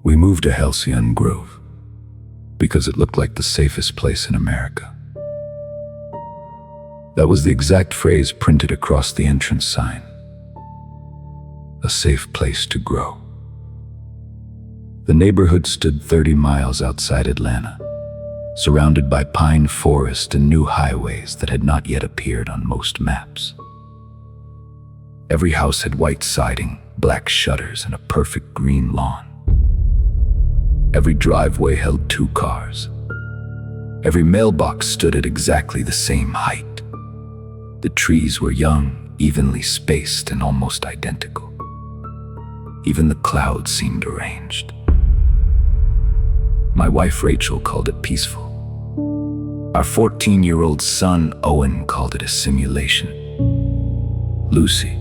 We moved to Halcyon Grove because it looked like the safest place in America. That was the exact phrase printed across the entrance sign. A safe place to grow. The neighborhood stood 30 miles outside Atlanta, surrounded by pine forest and new highways that had not yet appeared on most maps. Every house had white siding, black shutters, and a perfect green lawn. Every driveway held 2 cars. Every mailbox stood at exactly the same height. The trees were young, evenly spaced, and almost identical. Even the clouds seemed arranged. My wife Rachel called it peaceful. Our 14-year-old son Owen called it a simulation. Lucy,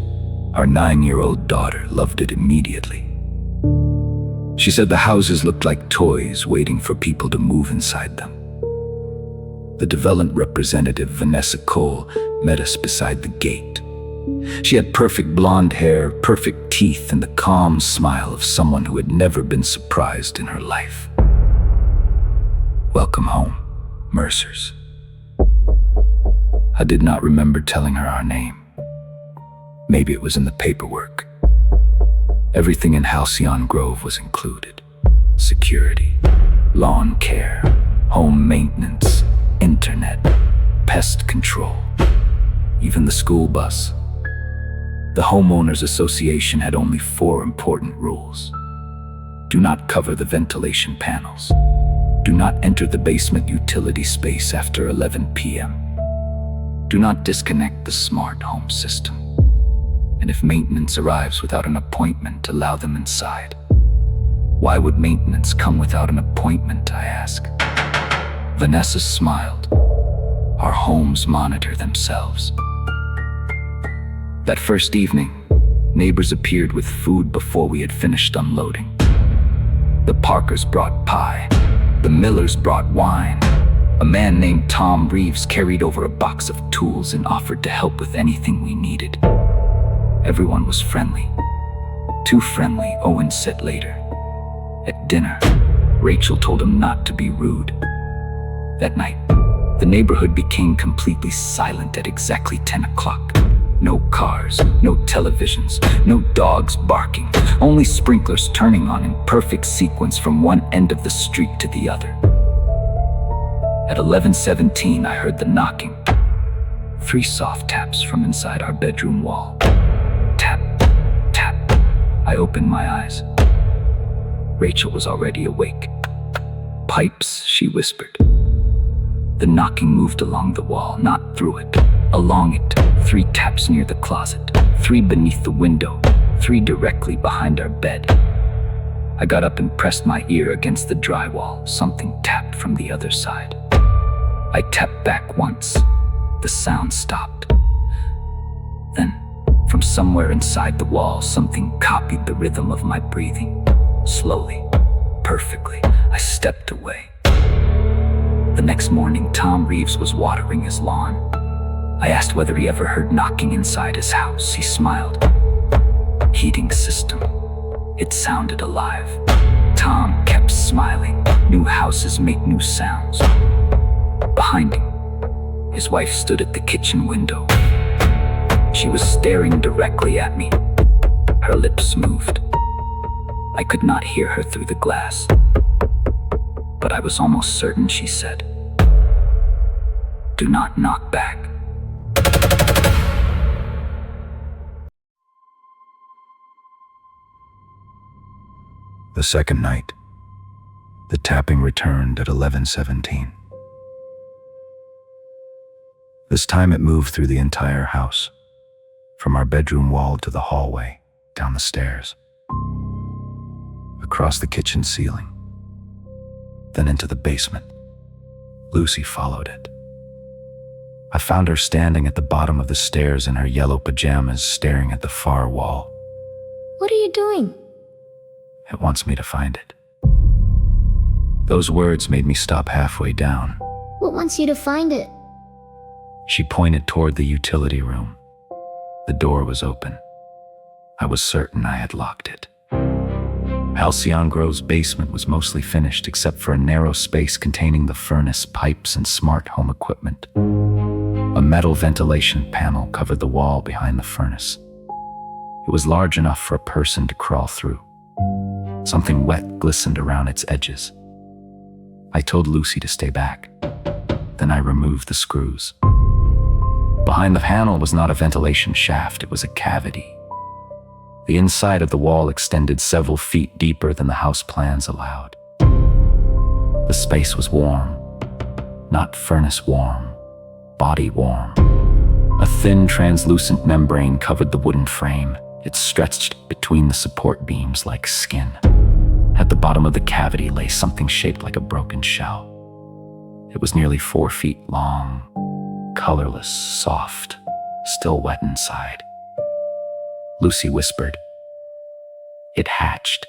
our 9-year-old daughter, loved it immediately. She said the houses looked like toys waiting for people to move inside them. The development representative, Vanessa Cole, met us beside the gate. She had perfect blonde hair, perfect teeth, and the calm smile of someone who had never been surprised in her life. Welcome home, Mercers. I did not remember telling her our name. Maybe it was in the paperwork. Everything in Halcyon Grove was included. Security, lawn care, home maintenance, internet, pest control, even the school bus. The homeowners association had only 4 important rules. Do not cover the ventilation panels. Do not enter the basement utility space after 11 p.m. Do not disconnect the smart home system. And if maintenance arrives without an appointment, allow them inside. Why would maintenance come without an appointment, I ask. Vanessa smiled. Our homes monitor themselves. That first evening, neighbors appeared with food before we had finished unloading. The Parkers brought pie. The Millers brought wine. A man named Tom Reeves carried over a box of tools and offered to help with anything we needed. Everyone was friendly. Too friendly, Owen said later. At dinner, Rachel told him not to be rude. That night, the neighborhood became completely silent at exactly 10 o'clock. No cars, no televisions, no dogs barking, only sprinklers turning on in perfect sequence from one end of the street to the other. At 11:17, I heard the knocking. 3 soft taps from inside our bedroom wall. Tap, tap. I opened my eyes. Rachel was already awake. Pipes, she whispered. The knocking moved along the wall, not through it. Along it, 3 taps near the closet, 3 beneath the window, 3 directly behind our bed. I got up and pressed my ear against the drywall. Something tapped from the other side. I tapped back once. The sound stopped. Then, from somewhere inside the wall, something copied the rhythm of my breathing. Slowly, perfectly, I stepped away. The next morning, Tom Reeves was watering his lawn. I asked whether he ever heard knocking inside his house. He smiled. Heating system. It sounded alive. Tom kept smiling. New houses make new sounds. Behind him, his wife stood at the kitchen window. She was staring directly at me. Her lips moved. I could not hear her through the glass, but I was almost certain she said, "Do not knock back." The second night, the tapping returned at 11:17. This time it moved through the entire house, from our bedroom wall to the hallway, down the stairs, across the kitchen ceiling, then into the basement. Lucy followed it. I found her standing at the bottom of the stairs in her yellow pajamas, staring at the far wall. What are you doing? It wants me to find it. Those words made me stop halfway down. What wants you to find it? She pointed toward the utility room. The door was open. I was certain I had locked it. Halcyon Grove's basement was mostly finished except for a narrow space containing the furnace, pipes, and smart home equipment. A metal ventilation panel covered the wall behind the furnace. It was large enough for a person to crawl through. Something wet glistened around its edges. I told Lucy to stay back. Then I removed the screws. Behind the panel was not a ventilation shaft, it was a cavity. The inside of the wall extended several feet deeper than the house plans allowed. The space was warm, not furnace warm, body warm. A thin, translucent membrane covered the wooden frame. It stretched between the support beams like skin. At the bottom of the cavity lay something shaped like a broken shell. It was nearly 4 feet long, colorless, soft, still wet inside. Lucy whispered. It hatched.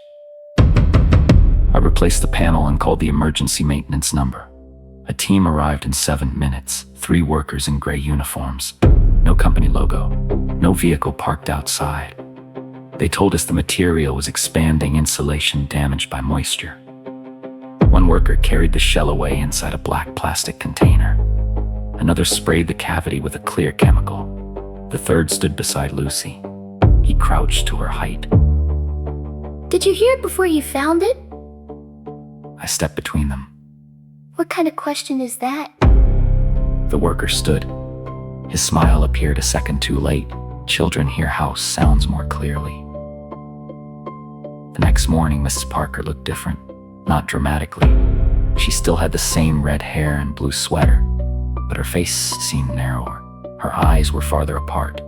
I replaced the panel and called the emergency maintenance number. A team arrived in 7 minutes, 3 workers in gray uniforms. No company logo, no vehicle parked outside. They told us the material was expanding insulation damaged by moisture. One worker carried the shell away inside a black plastic container. Another sprayed the cavity with a clear chemical. The third stood beside Lucy. He crouched to her height. Did you hear it before you found it? I stepped between them. What kind of question is that? The worker stood. His smile appeared a second too late. Children hear house sounds more clearly. The next morning, Mrs. Parker looked different, not dramatically. She still had the same red hair and blue sweater, but her face seemed narrower. Her eyes were farther apart.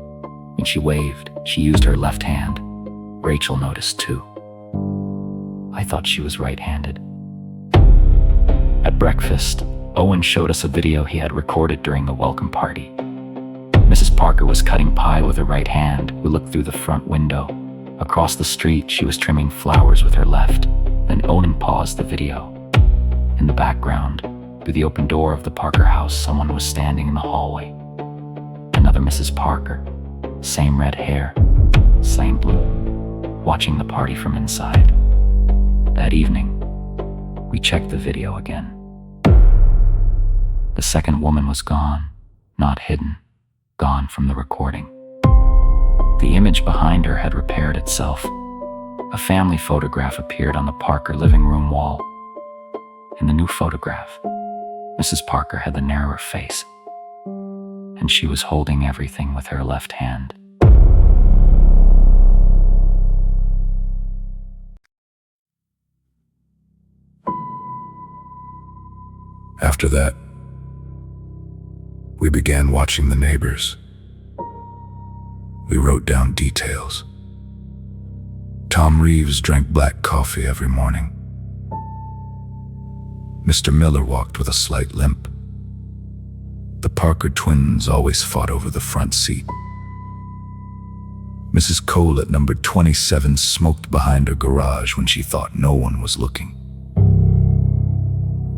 When she waved, she used her left hand. Rachel noticed too. I thought she was right-handed. At breakfast, Owen showed us a video he had recorded during the welcome party. Mrs. Parker was cutting pie with her right hand. We looked through the front window. Across the street, she was trimming flowers with her left. Then Owen paused the video. In the background, through the open door of the Parker house, someone was standing in the hallway. Another Mrs. Parker, same red hair, same blue, watching the party from inside. That evening, we checked the video again. The second woman was gone, not hidden, gone from the recording. The image behind her had repaired itself. A family photograph appeared on the Parker living room wall. In the new photograph, Mrs. Parker had the narrower face, and she was holding everything with her left hand. After that, we began watching the neighbors. We wrote down details. Tom Reeves drank black coffee every morning. Mr. Miller walked with a slight limp. The Parker twins always fought over the front seat. Mrs. Cole at number 27 smoked behind her garage when she thought no one was looking.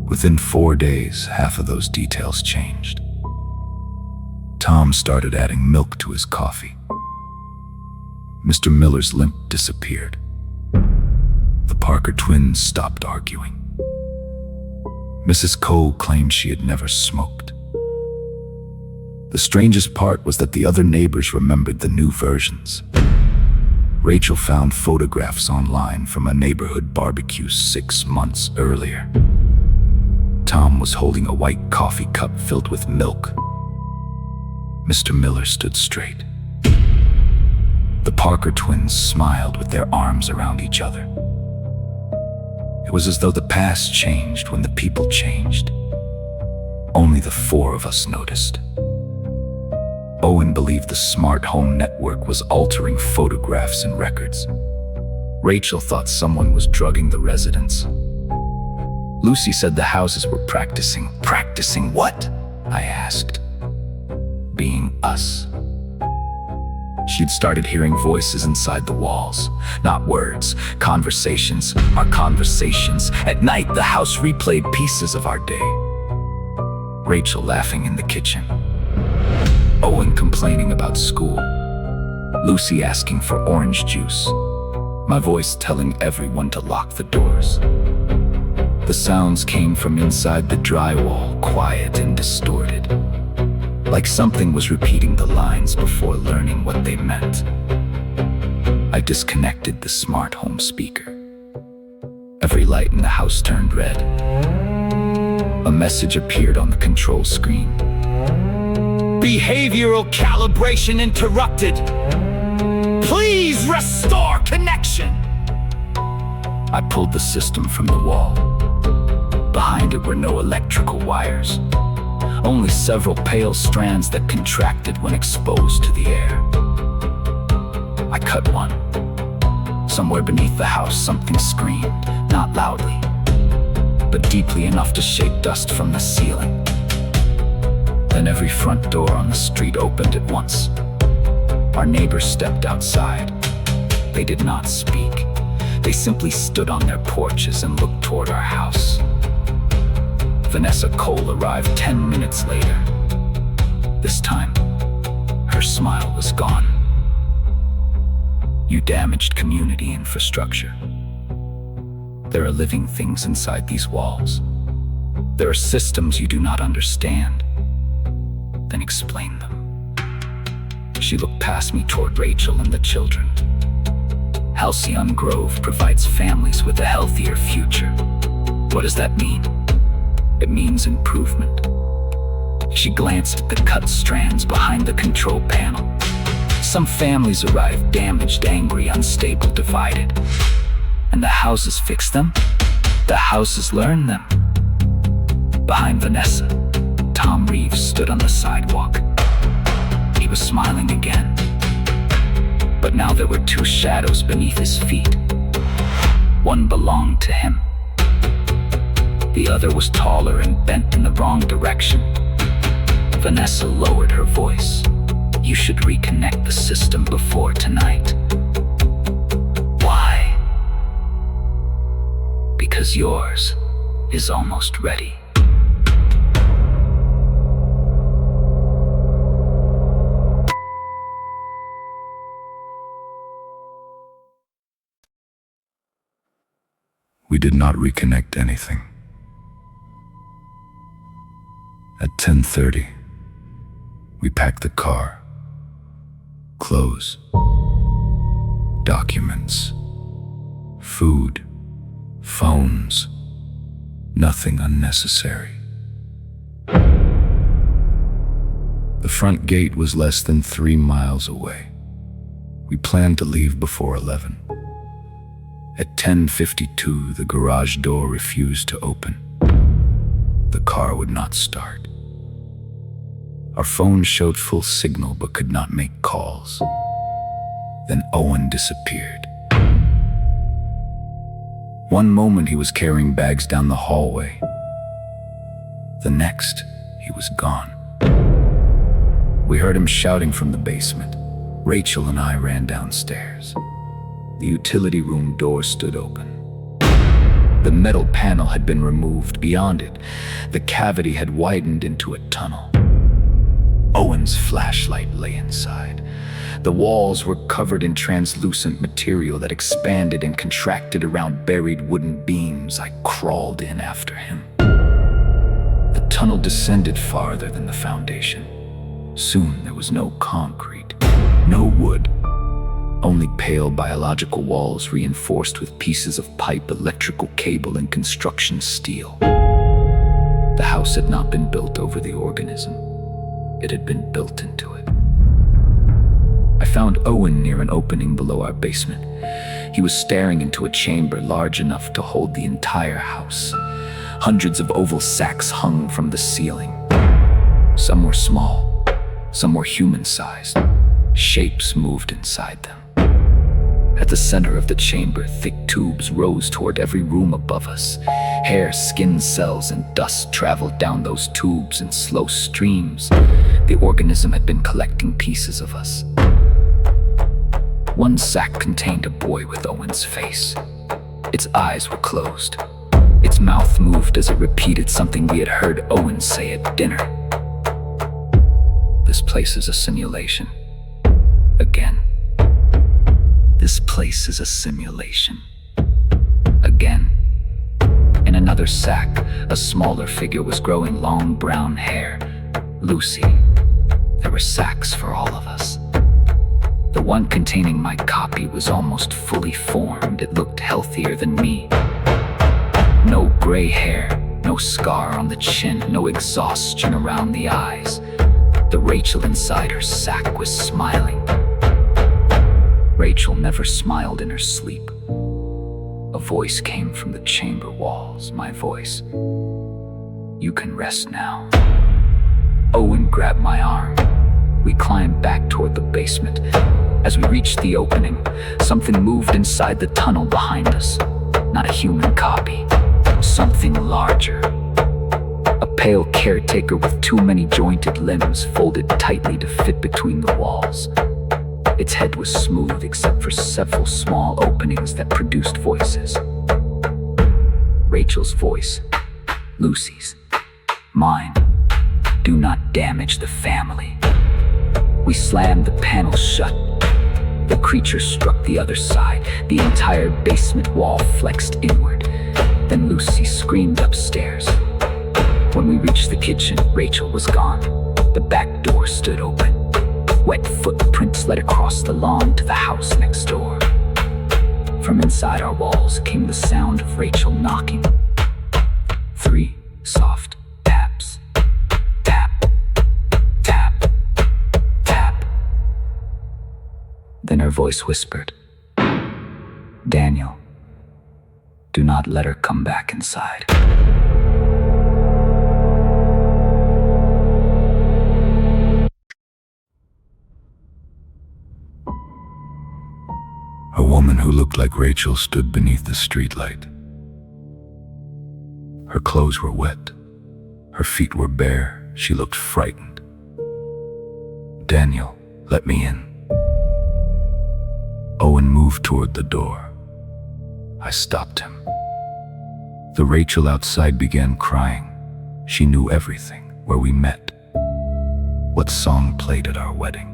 Within 4 days, half of those details changed. Tom started adding milk to his coffee. Mr. Miller's limp disappeared. The Parker twins stopped arguing. Mrs. Cole claimed she had never smoked. The strangest part was that the other neighbors remembered the new versions. Rachel found photographs online from a neighborhood barbecue 6 months earlier. Tom was holding a white coffee cup filled with milk. Mr. Miller stood straight. The Parker twins smiled with their arms around each other. It was as though the past changed when the people changed. Only the 4 of us noticed. Owen believed the smart home network was altering photographs and records. Rachel thought someone was drugging the residents. Lucy said the houses were practicing. Practicing what? I asked. Being us. She'd started hearing voices inside the walls. Not words, conversations. Our conversations. At night, the house replayed pieces of our day. Rachel laughing in the kitchen. Owen complaining about school. Lucy asking for orange juice. my voice telling everyone to lock the doors. The sounds came from inside the drywall, quiet and distorted, like something was repeating the lines before learning what they meant. I disconnected the smart home speaker. Every light in the house turned red. A message appeared on the control screen. Behavioral calibration interrupted. Please restore connection. I pulled the system from the wall. Behind it were no electrical wires, only several pale strands that contracted when exposed to the air. I cut one. Somewhere beneath the house, something screamed, not loudly, but deeply enough to shake dust from the ceiling. Then every front door on the street opened at once. Our neighbors stepped outside. They did not speak. They simply stood on their porches and looked toward our house. Vanessa Cole arrived 10 minutes later. This time, her smile was gone. You damaged community infrastructure. There are living things inside these walls. There are systems you do not understand. Then explain them. She looked past me toward Rachel and the children. Halcyon Grove provides families with a healthier future. What does that mean? It means improvement. She glanced at the cut strands behind the control panel. Some families arrived damaged, angry, unstable, divided. And the houses fix them. The houses learn them. Behind Vanessa, Tom Reeves stood on the sidewalk. He was smiling again. But now there were two shadows beneath his feet. One belonged to him. The other was taller and bent in the wrong direction. Vanessa lowered her voice. You should reconnect the system before tonight. Why? Because yours is almost ready. We did not reconnect anything. At 10:30, we packed the car. Clothes, documents, food, phones, nothing unnecessary. The front gate was less than 3 miles away. We planned to leave before 11. At 10:52, the garage door refused to open. The car would not start. Our phone showed full signal but could not make calls. Then Owen disappeared. One moment he was carrying bags down the hallway. The next, he was gone. We heard him shouting from the basement. Rachel and I ran downstairs. The utility room door stood open. The metal panel had been removed. Beyond it, the cavity had widened into a tunnel. Owen's flashlight lay inside. The walls were covered in translucent material that expanded and contracted around buried wooden beams. I crawled in after him. The tunnel descended farther than the foundation. Soon there was no concrete, no wood, only pale biological walls reinforced with pieces of pipe, electrical cable, and construction steel. The house had not been built over the organism. It had been built into it. I found Owen near an opening below our basement. He was staring into a chamber large enough to hold the entire house. Hundreds of oval sacks hung from the ceiling. Some were small, some were human-sized. Shapes moved inside them. At the center of the chamber, thick tubes rose toward every room above us. Hair, skin cells, and dust traveled down those tubes in slow streams. The organism had been collecting pieces of us. One sack contained a boy with Owen's face. Its eyes were closed. Its mouth moved as it repeated something we had heard Owen say at dinner. This place is a simulation. Again. This This place is a simulation. Again. In another sack, a smaller figure was growing long brown hair. Lucy. There were sacks for all of us. The one containing my copy was almost fully formed. It looked healthier than me. No gray hair, no scar on the chin, no exhaustion around the eyes. The Rachel inside her sack was smiling. Rachel never smiled in her sleep. A voice came from the chamber walls, my voice. You can rest now. Owen grabbed my arm. We climbed back toward the basement. As we reached the opening, something moved inside the tunnel behind us. Not a human copy, something larger. A pale caretaker with too many jointed limbs folded tightly to fit between the walls. Its head was smooth except for several small openings that produced voices. Rachel's voice, Lucy's, mine. Do not damage the family. We slammed the panel shut. The creature struck the other side. The entire basement wall flexed inward. Then Lucy screamed upstairs. When we reached the kitchen, Rachel was gone. The back door stood open. Wet footprints led across the lawn to the house next door. From inside our walls came the sound of Rachel knocking. 3 soft taps. Tap, tap, tap. Then her voice whispered, Daniel, do not let her come back inside. A woman who looked like Rachel stood beneath the streetlight. Her clothes were wet. Her feet were bare. She looked frightened. Daniel, let me in. Owen moved toward the door. I stopped him. The Rachel outside began crying. She knew everything, where we met, what song played at our wedding,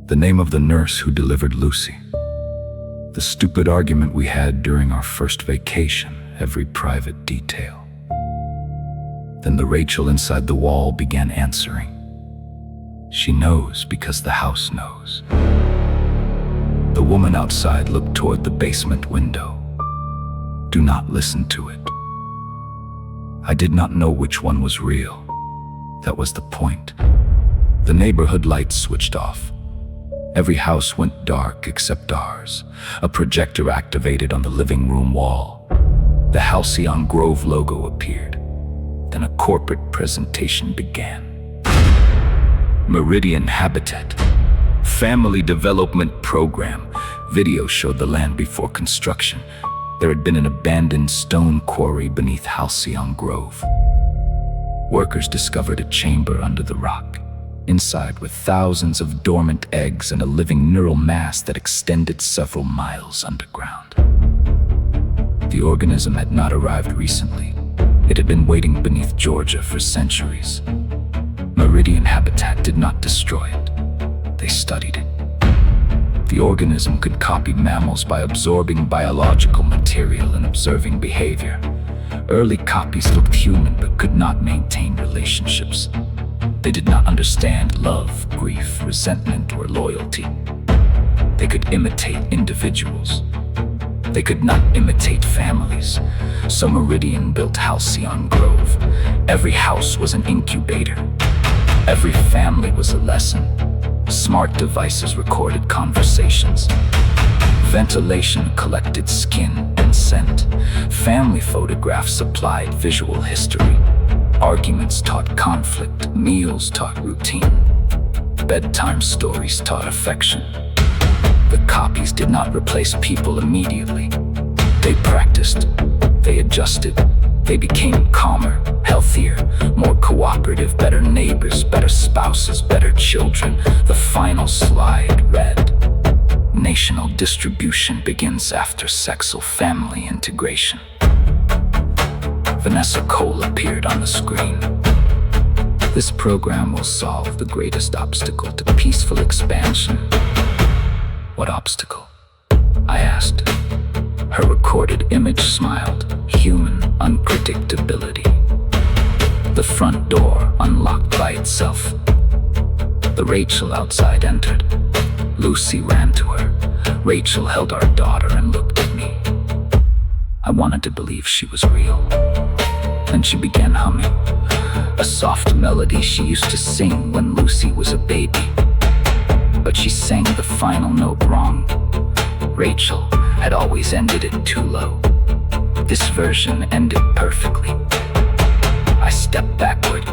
the name of the nurse who delivered Lucy, the stupid argument we had during our first vacation, every private detail. Then the Rachel inside the wall began answering. She knows because the house knows. The woman outside looked toward the basement window. Do not listen to it. I did not know which one was real. That was the point. The neighborhood lights switched off. Every house went dark except ours. A projector activated on the living room wall. The Halcyon Grove logo appeared. Then a corporate presentation began. Meridian Habitat. Family Development Program. Video showed the land before construction. There had been an abandoned stone quarry beneath Halcyon Grove. Workers discovered a chamber under the rock. Inside were thousands of dormant eggs and a living neural mass that extended several miles underground. The organism had not arrived recently. It had been waiting beneath Georgia for centuries. Meridian Habitat did not destroy it. They studied it. The organism could copy mammals by absorbing biological material and observing behavior. Early copies looked human but could not maintain relationships. They did not understand love, grief, resentment, or loyalty. They could imitate individuals. They could not imitate families. So Meridian built Halcyon Grove. Every house was an incubator. Every family was a lesson. Smart devices recorded conversations. Ventilation collected skin and scent. Family photographs supplied visual history. Arguments taught conflict. Meals taught routine. Bedtime stories taught affection. The copies did not replace people immediately. They practiced. They adjusted. They became calmer, healthier, more cooperative, better neighbors, better spouses, better children. The final slide read, National distribution begins after sexual family integration. Vanessa Cole appeared on the screen. This program will solve the greatest obstacle to peaceful expansion. What obstacle? I asked. Her recorded image smiled. Human unpredictability. The front door unlocked by itself. The Rachel outside entered. Lucy ran to her. Rachel held our daughter and looked at me. I wanted to believe she was real. Then she began humming a soft melody she used to sing when Lucy was a baby. But she sang the final note wrong. Rachel had always ended it too low. This version ended perfectly. I stepped backward.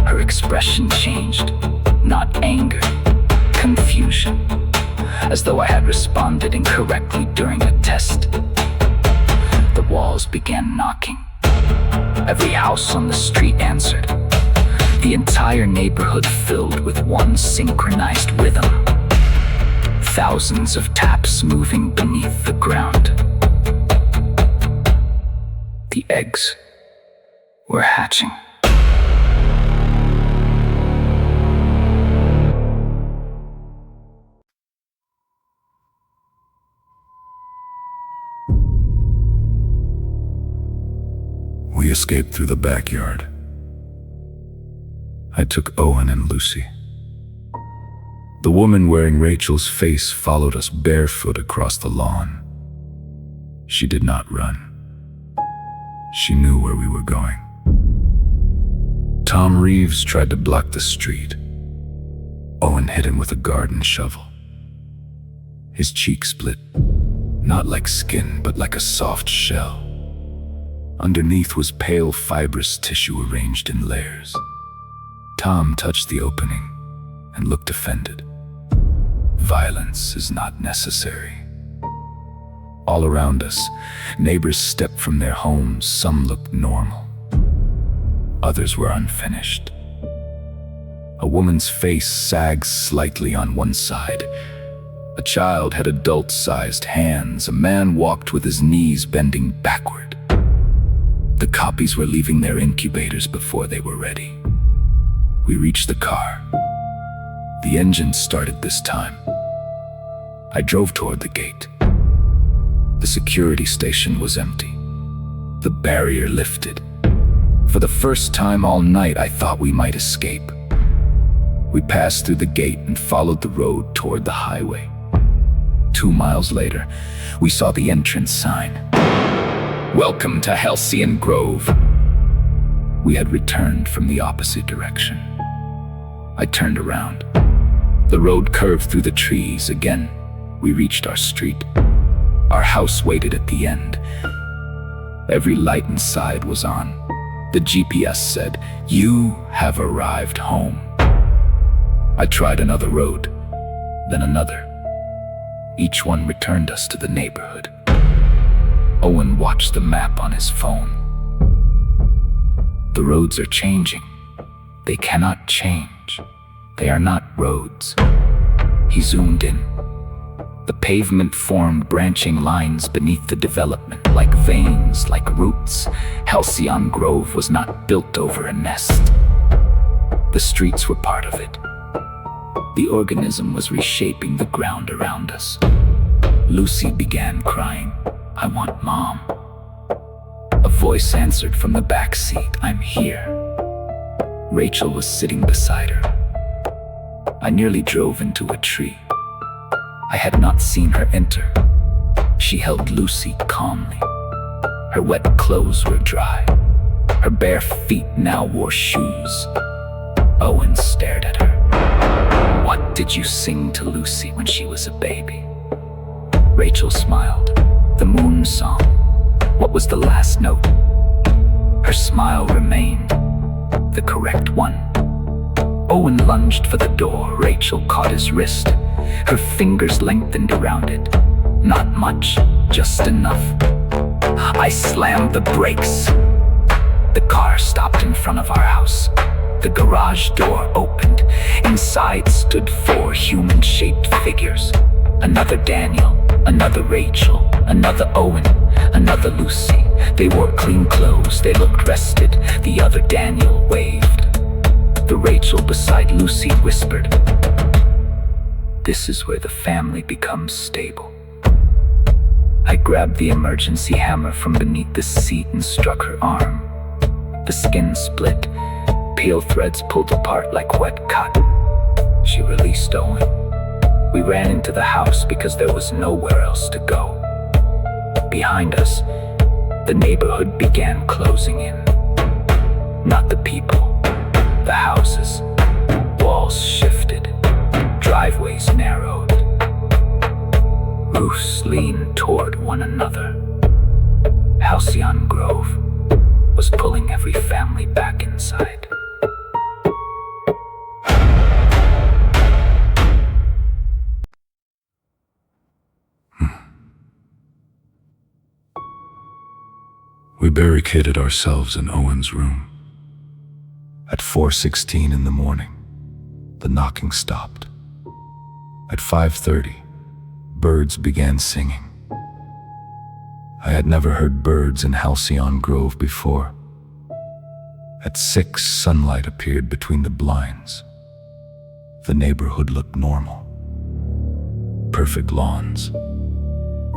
Her expression changed. Not anger, confusion. As though I had responded incorrectly during a test. The walls began knocking. Every house on the street answered. The entire neighborhood filled with one synchronized rhythm. Thousands of taps moving beneath the ground. The eggs were hatching. We escaped through the backyard. I took Owen and Lucy. The woman wearing Rachel's face followed us barefoot across the lawn. She did not run. She knew where we were going. Tom Reeves tried to block the street. Owen hit him with a garden shovel. His cheek split, not like skin, but like a soft shell. Underneath was pale, fibrous tissue arranged in layers. Tom touched the opening and looked offended. Violence is not necessary. All around us, neighbors stepped from their homes. Some looked normal. Others were unfinished. A woman's face sagged slightly on one side. A child had adult-sized hands. A man walked with his knees bending backward. The copies were leaving their incubators before they were ready. We reached the car. The engine started this time. I drove toward the gate. The security station was empty. The barrier lifted. For the first time all night, I thought we might escape. We passed through the gate and followed the road toward the highway. 2 miles later, we saw the entrance sign. Welcome to Halcyon Grove. We had returned from the opposite direction. I turned around. The road curved through the trees. Again, we reached our street. Our house waited at the end. Every light inside was on. The GPS said, "You have arrived home." I tried another road, then another. Each one returned us to the neighborhood. Owen watched the map on his phone. The roads are changing. They cannot change. They are not roads. He zoomed in. The pavement formed branching lines beneath the development, like veins, like roots. Halcyon Grove was not built over a nest. The streets were part of it. The organism was reshaping the ground around us. Lucy began crying, "I want Mom." A voice answered from the back seat, "I'm here." Rachel was sitting beside her. I nearly drove into a tree. I had not seen her enter. She held Lucy calmly. Her wet clothes were dry. Her bare feet now wore shoes. Owen stared at her. "What did you sing to Lucy when she was a baby?" Rachel smiled. "The moon song." What was the last note? Her smile remained, the correct one. Owen lunged for the door. Rachel caught his wrist. Her fingers lengthened around it. Not much, just enough. I slammed the brakes. The car stopped in front of our house. The garage door opened. Inside stood 4 human-shaped figures. Another Daniel, another Rachel, another Owen, another Lucy. They wore clean clothes. They looked rested. The other Daniel waved. The Rachel beside Lucy whispered, This is where the family becomes stable. I grabbed the emergency hammer from beneath the seat and struck her arm. The skin split, peel threads pulled apart like wet cotton. She released Owen. We ran into the house because there was nowhere else to go. Behind us, the neighborhood began closing in. Not the people, the houses. Walls shifted, driveways narrowed. Roofs leaned toward one another. Halcyon Grove was pulling every family back inside. We barricaded ourselves in Owen's room. At 4:16 in the morning, the knocking stopped. At 5:30, birds began singing. I had never heard birds in Halcyon Grove before. At 6, sunlight appeared between the blinds. The neighborhood looked normal. Perfect lawns,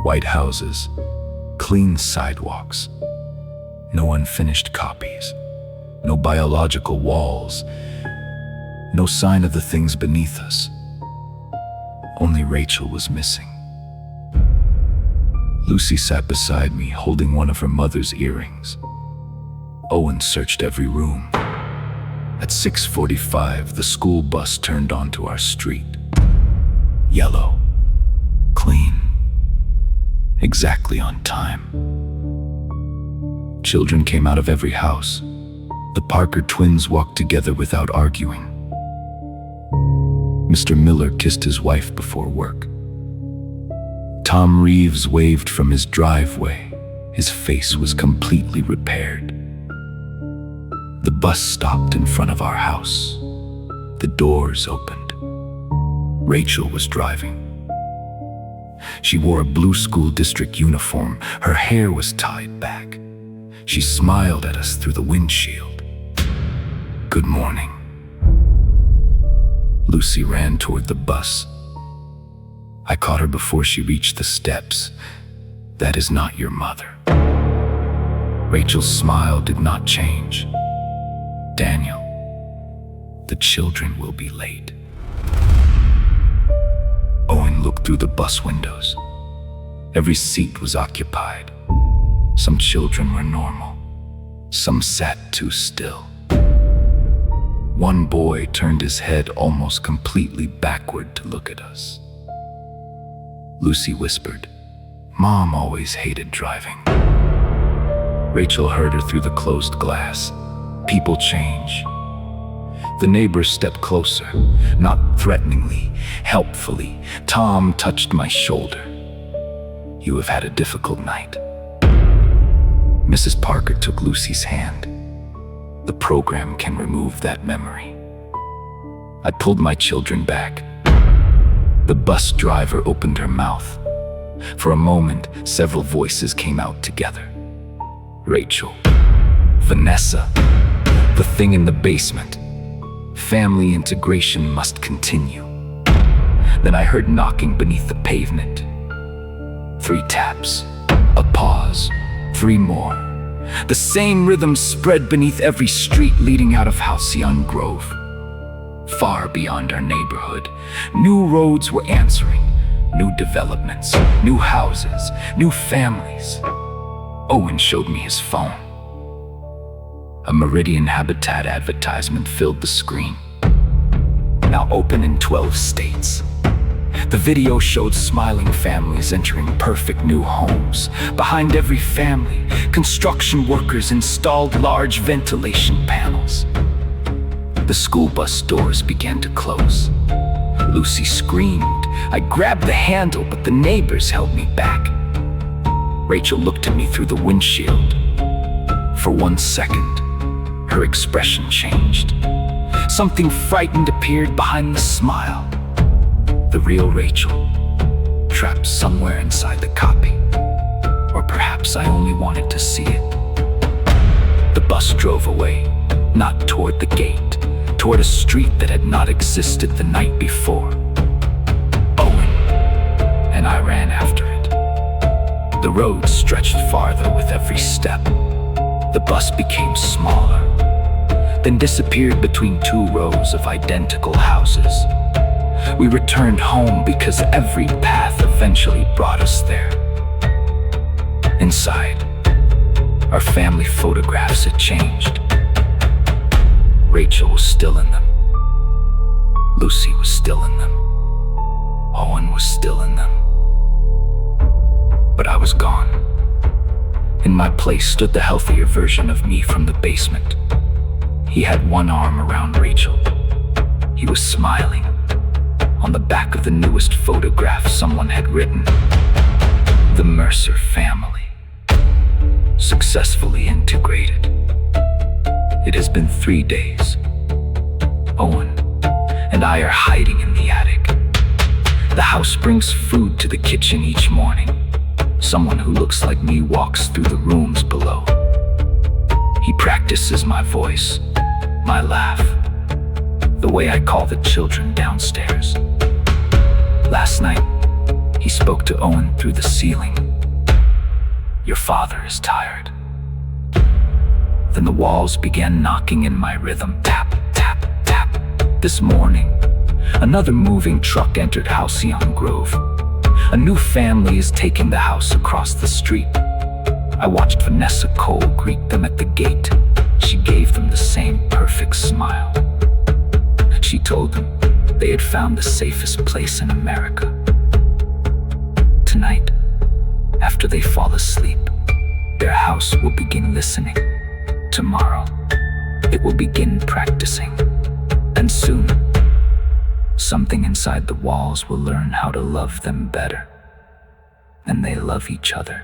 white houses, clean sidewalks. No unfinished copies, no biological walls, no sign of the things beneath us. Only Rachel was missing. Lucy sat beside me, holding one of her mother's earrings. Owen searched every room. At 6:45, the school bus turned onto our street. Yellow, clean, exactly on time. Children came out of every house. The Parker twins walked together without arguing. Mr. Miller kissed his wife before work. Tom Reeves waved from his driveway. His face was completely repaired. The bus stopped in front of our house. The doors opened. Rachel was driving. She wore a blue school district uniform. Her hair was tied back. She smiled at us through the windshield. "Good morning." Lucy ran toward the bus. I caught her before she reached the steps. "That is not your mother." Rachel's smile did not change. "Daniel, the children will be late." Owen looked through the bus windows. Every seat was occupied. Some children were normal. Some sat too still. One boy turned his head almost completely backward to look at us. Lucy whispered, "Mom always hated driving." Rachel heard her through the closed glass. People change. The neighbors stepped closer, not threateningly, helpfully. Tom touched my shoulder. "You have had a difficult night." Mrs. Parker took Lucy's hand. "The program can remove that memory." I pulled my children back. The bus driver opened her mouth. For a moment, several voices came out together. "Rachel, Vanessa, the thing in the basement. Family integration must continue." Then I heard knocking beneath the pavement. 3 taps, a pause, 3 more. The same rhythm spread beneath every street leading out of Halcyon Grove. Far beyond our neighborhood, new roads were answering, new developments, new houses, new families. Owen showed me his phone. A Meridian Habitat advertisement filled the screen. Now open in 12 states. The video showed smiling families entering perfect new homes. Behind every family, construction workers installed large ventilation panels. The school bus doors began to close. Lucy screamed. I grabbed the handle, but the neighbors held me back. Rachel looked at me through the windshield. For 1 second, her expression changed. Something frightened appeared behind the smile. The real Rachel, trapped somewhere inside the copy. Or perhaps I only wanted to see it. The bus drove away, not toward the gate, toward a street that had not existed the night before. and I ran after it. The road stretched farther with every step. The bus became smaller, then disappeared between two rows of identical houses. We returned home because every path eventually brought us there. Inside, our family photographs had changed. Rachel was still in them. Lucy was still in them. Owen was still in them. But I was gone. In my place stood the healthier version of me from the basement. He had one arm around Rachel. He was smiling. On the back of the newest photograph, someone had written, "The Mercer family, successfully integrated." It has been 3 days. Owen and I are hiding in the attic. The house brings food to the kitchen each morning. Someone who looks like me walks through the rooms below. He practices my voice, my laugh, the way I call the children downstairs. Last night, he spoke to Owen through the ceiling. "Your father is tired." Then the walls began knocking in my rhythm. Tap, tap, tap. This morning, another moving truck entered Halcyon Grove. A new family is taking the house across the street. I watched Vanessa Cole greet them at the gate. She gave them the same perfect smile. She told them they had found the safest place in America. Tonight, after they fall asleep, their house will begin listening. Tomorrow, it will begin practicing. And soon, something inside the walls will learn how to love them better than they love each other.